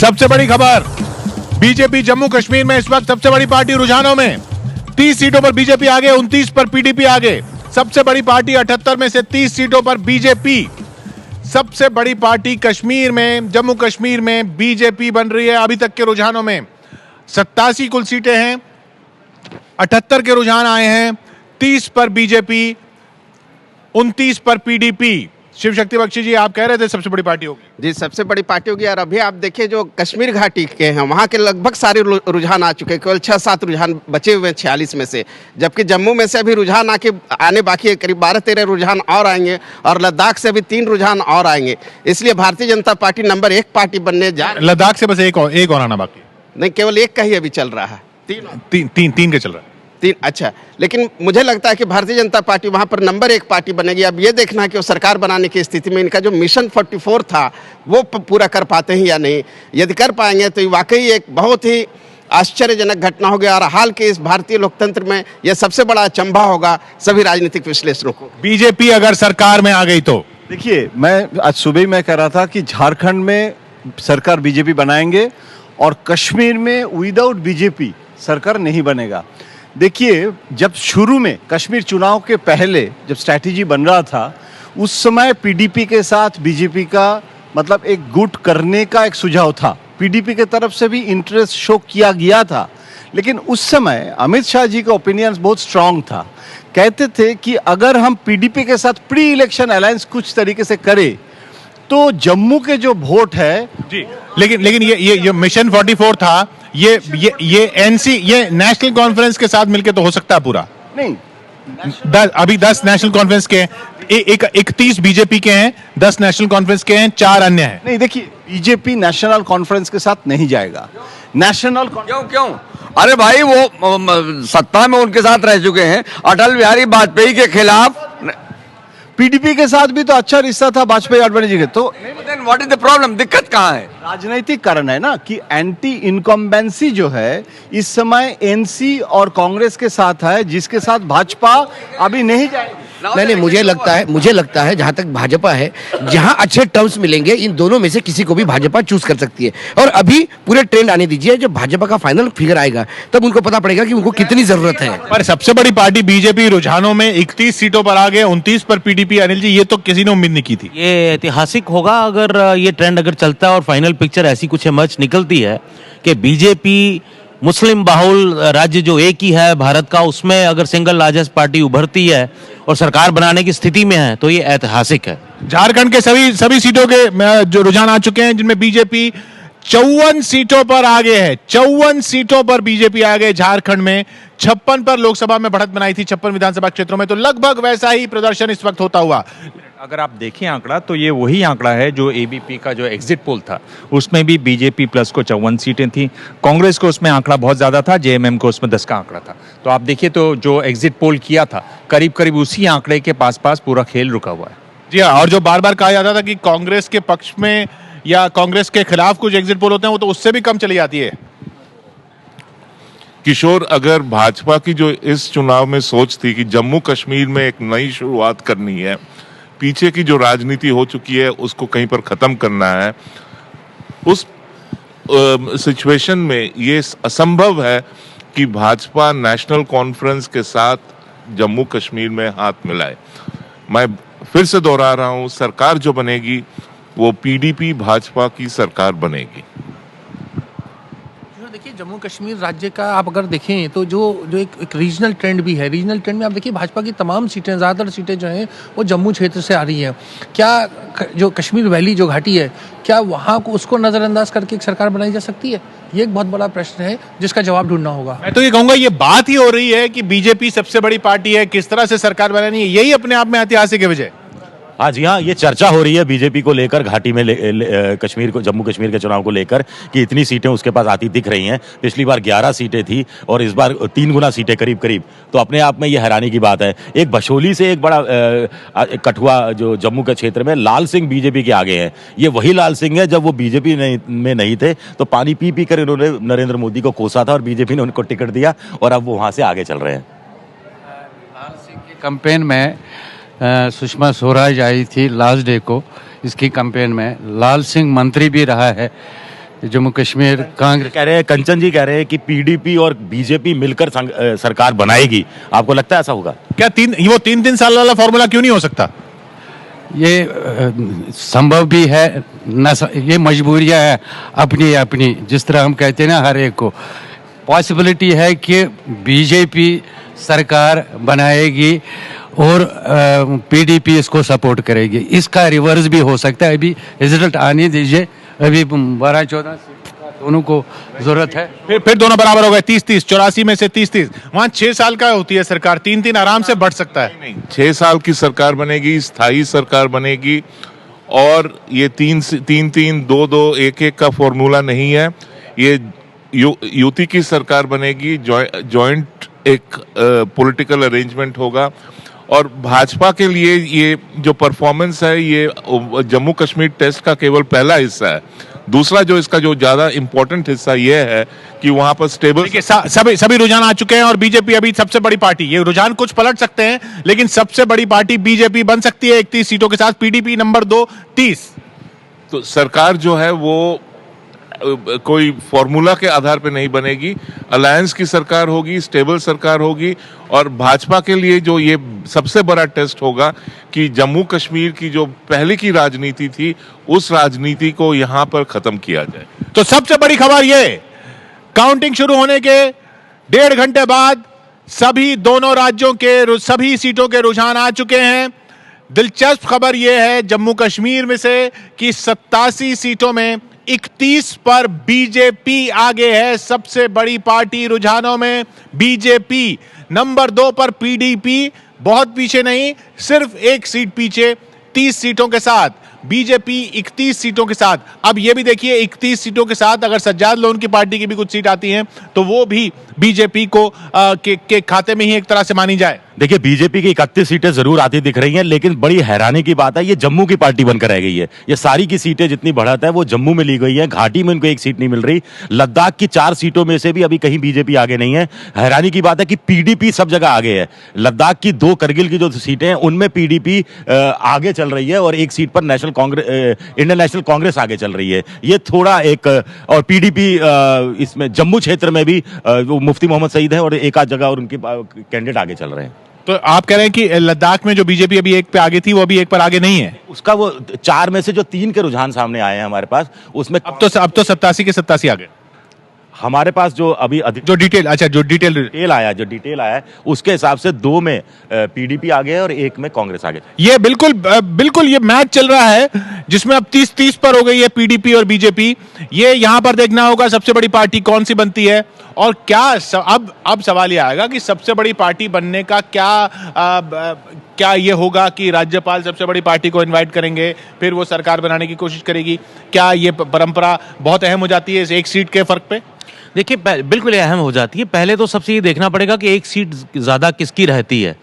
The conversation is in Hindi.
सबसे बड़ी खबर, बीजेपी जम्मू कश्मीर में इस वक्त सबसे बड़ी पार्टी रुझानों में। 30 सीटों पर बीजेपी आगे, 29 पर पीडीपी आगे। सबसे बड़ी पार्टी 78 में से 30 सीटों पर बीजेपी। सबसे बड़ी पार्टी कश्मीर में, जम्मू कश्मीर में बीजेपी बन रही है अभी तक के रुझानों में। 87 कुल सीटें हैं, 78 के रुझान आए हैं। 30 पर बीजेपी, 29 पर पीडीपी। शिव शक्ति बख्शी जी, आप कह रहे थे सबसे बड़ी पार्टी होगी। जी, सबसे बड़ी पार्टी होगी। और अभी आप देखिए जो कश्मीर घाटी के हैं वहाँ के लगभग सारे रुझान आ चुके हैं, केवल 6-7 रुझान बचे हुए हैं 46 में से। जबकि जम्मू में से अभी रुझान आने बाकी है, करीब 12-13 रुझान और आएंगे। और लद्दाख से अभी 3 रुझान और आएंगे। इसलिए Bharatiya Janata party number 1 party बनने जा रही है। लद्दाख से बस एक और आना बाकी नहीं, केवल एक का ही अभी चल रहा है। तीन का चल रहा है। 3, अच्छा। लेकिन मुझे लगता है कि भारतीय जनता पार्टी वहां पर नंबर 1 पार्टी बनेगी। अब ये देखना है कि वो सरकार बनाने की स्थिति में इनका जो मिशन 44 था वो पूरा कर पाते हैं या नहीं। यदि कर पाएंगे तो वाकई एक बहुत ही आश्चर्यजनक घटना होगी। और हाल के इस भारतीय लोकतंत्र में यह सबसे बड़ा अचंभा होगा सभी राजनीतिक विश्लेषकों को। बीजेपी अगर सरकार में आ गई तो देखिए, मैं आज सुबह ही मैं कह रहा था कि झारखंड में सरकार बीजेपी बनाएंगे और कश्मीर में विदाउट बीजेपी सरकार नहीं बनेगा। देखिए, जब शुरू में कश्मीर चुनाव के पहले जब स्ट्रैटेजी बन रहा था उस समय पीडीपी के साथ बीजेपी का मतलब एक गुट करने का एक सुझाव था। पीडीपी के तरफ से भी इंटरेस्ट शो किया गया था। लेकिन उस समय अमित शाह जी का ओपिनियंस बहुत स्ट्रांग था। कहते थे कि अगर हम पीडीपी के साथ प्री इलेक्शन अलायंस कुछ तरीके से करें तो जम्मू के जो वोट है जी, लेकिन ये मिशन 44 था, ये एनसी, ये नेशनल कॉन्फ्रेंस के साथ मिलके तो हो सकता है पूरा नहीं। अभी 10 नेशनल कॉन्फ्रेंस के हैं, 31 बीजेपी के हैं, 10 नेशनल कॉन्फ्रेंस के हैं, 4 अन्य हैं। नहीं, देखिए, बीजेपी नेशनल कॉन्फ्रेंस के साथ नहीं जाएगा। नेशनल क्यों? अरे भाई, वो सत्ता में उनके साथ रह चुके हैं। अटल बिहारी वाजपेयी के खिलाफ पीडीपी के साथ भी तो अच्छा रिश्ता था वाजपेयी अडवाणी जी के। तो व्हाट इज द प्रॉब्लम? दिक्कत कहाँ है? राजनीतिक कारण है ना कि एंटी इनकम्बेंसी जो है इस समय एनसी और कांग्रेस के साथ है, जिसके साथ भाजपा अभी नहीं जाएगी। नहीं, मुझे लगता है जहां तक भाजपा है, जहां अच्छे टर्म्स मिलेंगे इन दोनों में से किसी को भी भाजपा चूज कर सकती है। और अभी पूरे ट्रेंड आने दीजिए, जब भाजपा का फाइनल फिगर आएगा तब उनको पता पड़ेगा कि उनको कितनी जरूरत है। पर सबसे बड़ी पार्टी बीजेपी रुझानों में 31 सीटों पर आगे, 29 पर पीडीपी। अनिल जी, ये तो किसी ने उम्मीद नहीं की थी। ये ऐतिहासिक होगा अगर ये ट्रेंड अगर चलता है और फाइनल पिक्चर ऐसी कुछ इमर्ज निकलती है कि बीजेपी मुस्लिम बाहुल राज्य जो एक ही है भारत का, उसमें अगर सिंगल लार्जेस्ट पार्टी उभरती है और सरकार बनाने की स्थिति में है तो ये ऐतिहासिक है। झारखंड के सभी सीटों के जो रुझान आ चुके हैं, जिनमें बीजेपी 54 सीटों पर आगे है। 54 सीटों पर बीजेपी आगे। झारखंड में 56 पर लोकसभा में बढ़त बनाई थी, 56 विधानसभा क्षेत्रों में। तो लगभग वैसा ही प्रदर्शन इस वक्त होता हुआ। अगर आप देखें आंकड़ा तो ये वही आंकड़ा है जो एबीपी का जो एग्जिट पोल था, उसमें भी बीजेपी प्लस को 54 सीटें थी। कांग्रेस को उसमें आंकड़ा बहुत ज्यादा था, जेएमएम को उसमें 10 का आंकड़ा था। तो आप देखिए तो जो एग्जिट पोल किया था करीब करीब उसी आंकड़े के पास पूरा खेल रुका हुआ है। जी हाँ, और जो बार बार कहा जाता था कि कांग्रेस के पक्ष में या कांग्रेस के खिलाफ कुछ एग्जिट पोल होते हैं, वो तो उससे भी कम चली जाती है। किशोर, अगर भाजपा की जो इस चुनाव में सोच थी कि जम्मू कश्मीर में एक नई शुरुआत करनी है, पीछे की जो राजनीति हो चुकी है उसको कहीं पर खत्म करना है, उस सिचुएशन में ये असंभव है कि भाजपा नेशनल कॉन्फ्रेंस के साथ जम्मू कश्मीर में हाथ मिलाए। मैं फिर से दोहरा रहा हूं, सरकार जो बनेगी वो पीडीपी भाजपा की सरकार बनेगी। देखिए, जम्मू कश्मीर राज्य का आप अगर देखें तो जो एक रीजनल ट्रेंड भी है। रीजनल ट्रेंड में आप देखिए भाजपा की तमाम सीटें, ज़्यादातर सीटें जो हैं वो जम्मू क्षेत्र से आ रही हैं। क्या जो कश्मीर वैली जो घाटी है, क्या वहाँ को उसको नज़रअंदाज करके एक सरकार बनाई जा सकती है? ये एक बहुत बड़ा प्रश्न है जिसका जवाब ढूंढना होगा। मैं तो ये कहूँगा, ये बात ही हो रही है कि बीजेपी सबसे बड़ी पार्टी है, किस तरह से सरकार बनानी है, यही अपने आप में ऐतिहासिक है विजय। हाँ जी हाँ, ये चर्चा हो रही है बीजेपी को लेकर, घाटी में कश्मीर को, जम्मू कश्मीर के चुनाव को लेकर कि इतनी सीटें उसके पास आती दिख रही हैं। पिछली बार 11 सीटें थी और इस बार 3 गुना सीटें करीब करीब। तो अपने आप में ये हैरानी की बात है। एक बशोली से एक बड़ा कठुआ जो जम्मू के क्षेत्र में लाल सिंह बीजेपी के आगे हैं। ये वही लाल सिंह है जब वो बीजेपी में नहीं थे तो पानी पी पी कर इन्होंने नरेंद्र मोदी को कोसा था और बीजेपी ने उनको टिकट दिया और अब वो वहाँ से आगे चल रहे हैं। लाल सिंह के कैंपेन में सुषमा स्वराज आई थी लास्ट डे को इसकी कैंपेन में। लाल सिंह मंत्री भी रहा है जम्मू कश्मीर कांग्रेस कह रहे हैं, कंचन जी कह रहे हैं कि पीडीपी और बीजेपी मिलकर सरकार बनाएगी। आपको लगता है ऐसा होगा? क्या वो 3-3 साल वाला फॉर्मूला क्यों नहीं हो सकता? ये संभव भी है न, ये मजबूरियां है अपनी अपनी, जिस तरह हम कहते हैं ना, हर एक को पॉसिबिलिटी है कि बीजेपी सरकार बनाएगी और पीडीपी इसको सपोर्ट करेगी। इसका रिवर्स भी हो सकता है। अभी रिजल्ट आने दीजिए, अभी 12-14 दोनों को जरूरत है। फिर दोनों बराबर हो गए, 30-30, 84 में से 30-30। वहां 6 साल का होती है सरकार, 3-3 आराम से बढ़ सकता है। नहीं, 6 साल की सरकार बनेगी, स्थायी सरकार बनेगी, और ये 3-3, 2-2, 1-1 का फॉर्मूला नहीं है। ये युति की सरकार बनेगी, जॉइंट एक पॉलिटिकल अरेंजमेंट होगा। और भाजपा के लिए ये जो परफॉर्मेंस है, ये जम्मू कश्मीर टेस्ट का केवल पहला हिस्सा है। दूसरा जो इसका जो ज्यादा इंपॉर्टेंट हिस्सा ये है कि वहां पर स्टेबल, सभी रुझान आ चुके हैं और बीजेपी अभी सबसे बड़ी पार्टी। ये रुझान कुछ पलट सकते हैं, लेकिन सबसे बड़ी पार्टी बीजेपी बन सकती है 31 सीटों के साथ, पीडीपी नंबर 2 30। तो सरकार जो है वो कोई फॉर्मूला के आधार पे नहीं बनेगी, अलायंस की सरकार होगी, स्टेबल सरकार होगी। और भाजपा के लिए जो ये सबसे बड़ा टेस्ट होगा कि जम्मू कश्मीर की जो पहले की राजनीति थी, उस राजनीति को यहां पर खत्म किया जाए। तो सबसे बड़ी खबर ये, काउंटिंग शुरू होने के 1.5 घंटे बाद सभी दोनों राज्यों के सभी सीटों के रुझान आ चुके हैं। दिलचस्प खबर यह है जम्मू कश्मीर में से कि 87 सीटों में 31 पर बीजेपी आगे है, सबसे बड़ी पार्टी रुझानों में बीजेपी। नंबर 2 पर पीडीपी, बहुत पीछे नहीं, सिर्फ 1 सीट पीछे, 30 सीटों के साथ। बीजेपी 31 सीटों के साथ। अब यह भी देखिए, 31 सीटों के साथ अगर सज्जाद लोन की पार्टी की भी कुछ सीट आती हैं तो वो भी बीजेपी को के खाते में ही एक तरह से मानी जाए। देखिए, बीजेपी की 31 सीटें जरूर आती दिख रही हैं, लेकिन बड़ी हैरानी की बात है, ये जम्मू की पार्टी बनकर रह गई है। ये सारी की सीटें जितनी बढ़त है वो जम्मू में ली गई है, घाटी में उनको 1 सीट नहीं मिल रही। लद्दाख की 4 सीटों में से भी अभी कहीं बीजेपी आगे नहीं है। हैरानी की बात है कि पीडीपी सब जगह आगे है। लद्दाख की 2 करगिल की जो सीटें हैं उनमें पीडीपी आगे चल रही है और 1 सीट पर इंडियन नेशनल कांग्रेस आगे चल रही है। ये थोड़ा एक, और पीडीपी इसमें जम्मू क्षेत्र में भी मुफ्ती मोहम्मद सईद है और एक आध जगह और उनके कैंडिडेट आगे चल रहे हैं। तो आप कह रहे हैं कि लद्दाख में जो बीजेपी अभी 1 पे आगे थी वो अभी 1 पर आगे नहीं है? उसका वो 4 में से जो 3 के रुझान सामने आए हैं हमारे पास, उसमें अब तो 87 के 87 आ गए हमारे पास। जो अभी जो डिटेल आया है उसके हिसाब से 2 में पीडीपी आगे है और 1 में कांग्रेस आगे। ये बिल्कुल ये मैच चल रहा है जिसमें अब 30-30 पर हो गई है पीडीपी और बीजेपी। ये यहां पर देखना होगा सबसे बड़ी पार्टी कौन सी बनती है और क्या अब सवाल ये आएगा कि सबसे बड़ी पार्टी बनने का क्या ये होगा कि राज्यपाल सबसे बड़ी पार्टी को इनवाइट करेंगे, फिर वो सरकार बनाने की कोशिश करेगी। क्या ये परंपरा बहुत अहम हो जाती है इस 1 सीट के फर्क पे? देखिए, बिल्कुल अहम हो जाती है। पहले तो सबसे ये देखना पड़ेगा कि 1 सीट ज्यादा किसकी रहती है।